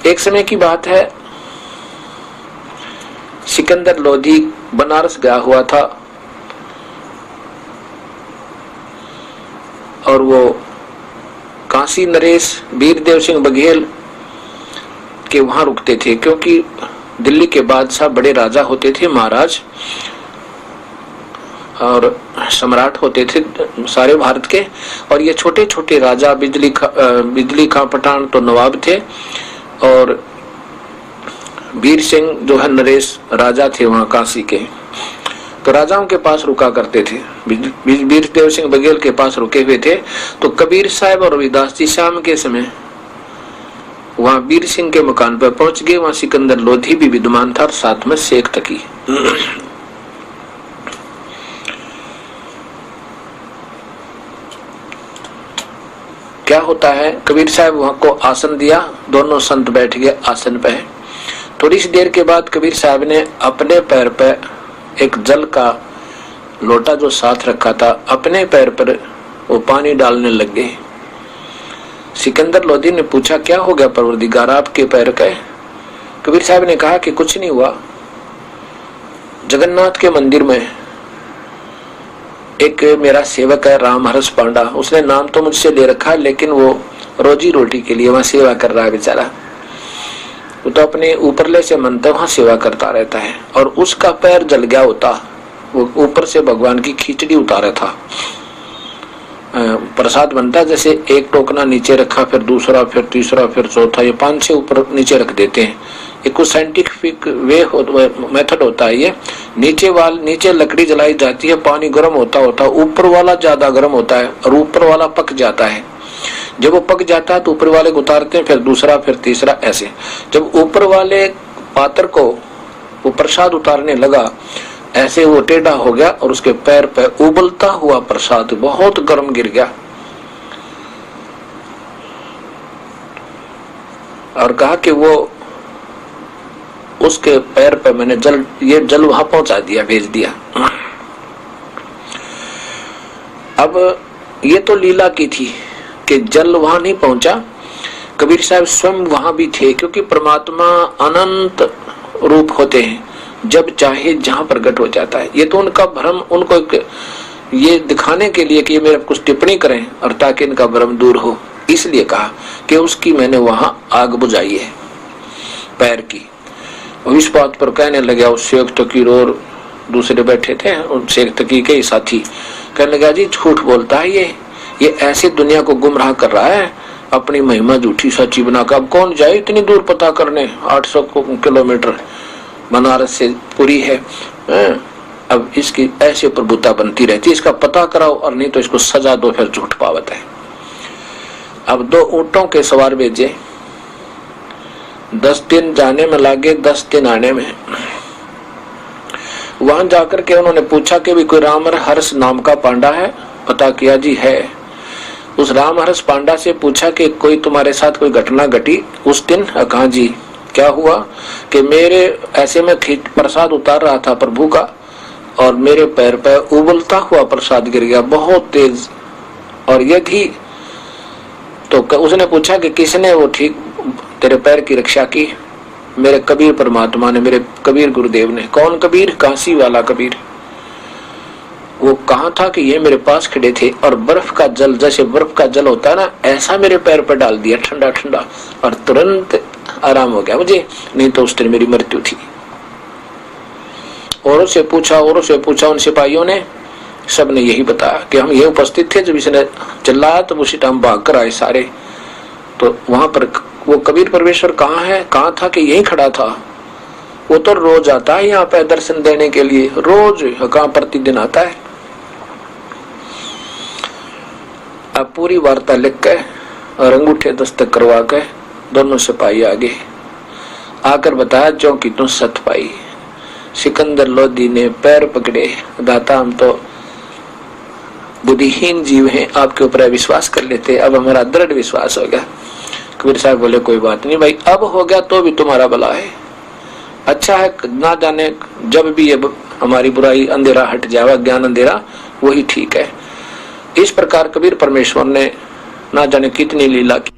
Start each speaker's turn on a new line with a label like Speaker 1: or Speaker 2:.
Speaker 1: एक समय की बात है, सिकंदर लोधी बनारस गया हुआ था और वो काशी नरेश वीरदेव सिंह बघेल के वहां रुकते थे, क्योंकि दिल्ली के बादशाह बड़े राजा होते थे, महाराज और सम्राट होते थे सारे भारत के, और ये छोटे छोटे राजा बिजली खां पठान तो नवाब थे, और वीर सिंह जो है नरेश राजा थे वहां काशी के। तो राजाओं के पास रुका करते थे, वीरदेव सिंह बघेल के पास रुके हुए थे। तो कबीर साहब और रविदास जी शाम के समय वहां वीर सिंह के मकान पर पहुंच गए। वहां सिकंदर लोधी भी विद्यमान था और साथ में शेख तकी। क्या होता है, कबीर साहब वहां को आसन दिया, दोनों संत बैठ गए आसन पे। थोड़ी सी देर के बाद कबीर साहब ने अपने पैर पे एक जल का लोटा जो साथ रखा था, अपने पैर पर वो पानी डालने लग गए। सिकंदर लोधी ने पूछा, क्या हो गया परवरदिगार आपके पैर का? कबीर साहब ने कहा कि कुछ नहीं हुआ, जगन्नाथ के मंदिर में एक मेरा सेवक है रामहर्ष पांडा, उसने नाम तो मुझसे ले रखा है, लेकिन वो रोजी रोटी के लिए वहां सेवा कर रहा है बेचारा। वो तो अपने ऊपरले से मनता वहां सेवा करता रहता है, और उसका पैर जल गया होता, वो ऊपर से भगवान की खिचड़ी उतारा था। प्रसाद बनता जैसे एक टोकना नीचे रखा, फिर दूसरा, फिर तीसरा, फिर चौथा, ये 5-6 ऊपर नीचे रख देते हैं। एक कुछ साइंटिफिक मेथड होता है ये। नीचे लकड़ी जलाई जाती है, पानी गर्म होता ऊपर वाला ज्यादा गर्म होता है और ऊपर वाला पक जाता है। जब वो पक जाता है तो ऊपर वाले को उतारते हैं, फिर दूसरा, फिर तीसरा, ऐसे। जब ऊपर वाले पात्र को वो प्रसाद उतारने लगा, ऐसे वो टेढ़ा हो गया और उसके पैर पे उबलता हुआ प्रसाद बहुत गर्म गिर गया, और कहा कि वो उसके पैर पे मैंने जल वहां पहुंचा दिया, भेज दिया। अब ये तो लीला की थी कि जल वहां नहीं पहुंचा, कबीर साहब स्वयं वहां भी थे, क्योंकि परमात्मा अनंत रूप होते हैं, जब चाहे जहां प्रकट हो जाता है। ये तो उनका भ्रम, उनको ये दिखाने के लिए कि ये मेरे कुछ टिप्पणी करें और ताकि इनका भ्रम दूर हो, इसलिए कहा कि उसकी मैंने वहां आग बुझाई है पैर की। इस बात पर कहने लगा उस शेख तकीर और दूसरे बैठे थे, उन शेख तकी के ही साथी, कहने लगा जी झूठ बोलता है ये ऐसे दुनिया को गुमराह कर रहा है, अपनी महिमा झूठी सच्ची बनाकर। अब कौन जाए इतनी दूर पता करने, 800 किलोमीटर बनारस से पूरी है। अब इसकी ऐसे प्रभुता बनती रहती है, इसका पता कराओ, और नहीं तो इसको सजा दो, फिर झूठ पावत है। अब 2 ऊंटों के सवार भेजे, 10 दिन जाने में लगे, 10 दिन आने में। वहां जाकर के उन्होंने पूछा कि भी कोई रामहर्ष नाम का पांडा है? पता किया जी है। उस रामहर्ष पांडा से पूछा कि कोई तुम्हारे साथ कोई घटना घटी उस दिन? कहा जी। क्या हुआ कि मेरे ऐसे में प्रसाद उतार रहा था प्रभु का, और मेरे पैर पे उबलता हुआ प्रसाद गिर गया बहुत तेज, और यदि तो उसने पूछा कि किसने वो ठीक तेरे पैर की रक्षा की? मेरे कबीर परमात्मा ने, मेरे कबीर गुरुदेव ने। कौन कबीर? काशी वाला कबीर। वो कहा था कि ये मेरे पास खड़े थे और बर्फ का जल, जैसे बर्फ का जल होता है ना, ऐसा मेरे पैर पर डाल दिया ठंडा ठंडा, और तुरंत आराम हो गया मुझे, नहीं तो उस दिन मेरी मृत्यु थी। औरों से पूछा उन सिपाहियों ने, सब ने यही बताया कि हम ये उपस्थित थे जब इसने चिल्लाया, तो उसी टाइम भाग कर आए सारे। तो वहां पर वो कबीर परमेश्वर कहाँ है? कहाँ था कि यही खड़ा था। वो तो रोज आता है यहाँ पे दर्शन देने के लिए, रोज कहाँ प्रतिदिन आता है। अब पूरी वार्ता लिख के और अंगूठे दस्तक करवा के दोनों सिपाही आगे आकर बताया, जो कि तुम सत पाई। सिकंदर लोधी ने पैर पकड़े, दाता हम तो बुद्धिहीन जीव हैं, आपके ऊपर विश्वास कर लेते, अब हमारा दृढ़ विश्वास हो गया। कबीर साहब बोले कोई बात नहीं भाई, अब हो गया तो भी तुम्हारा भला है, अच्छा है, ना जाने जब भी ये हमारी बुराई अंधेरा हट जाएगा, ज्ञान अंधेरा वही ठीक है। इस प्रकार कबीर परमेश्वर ने ना जाने कितनी लीला की।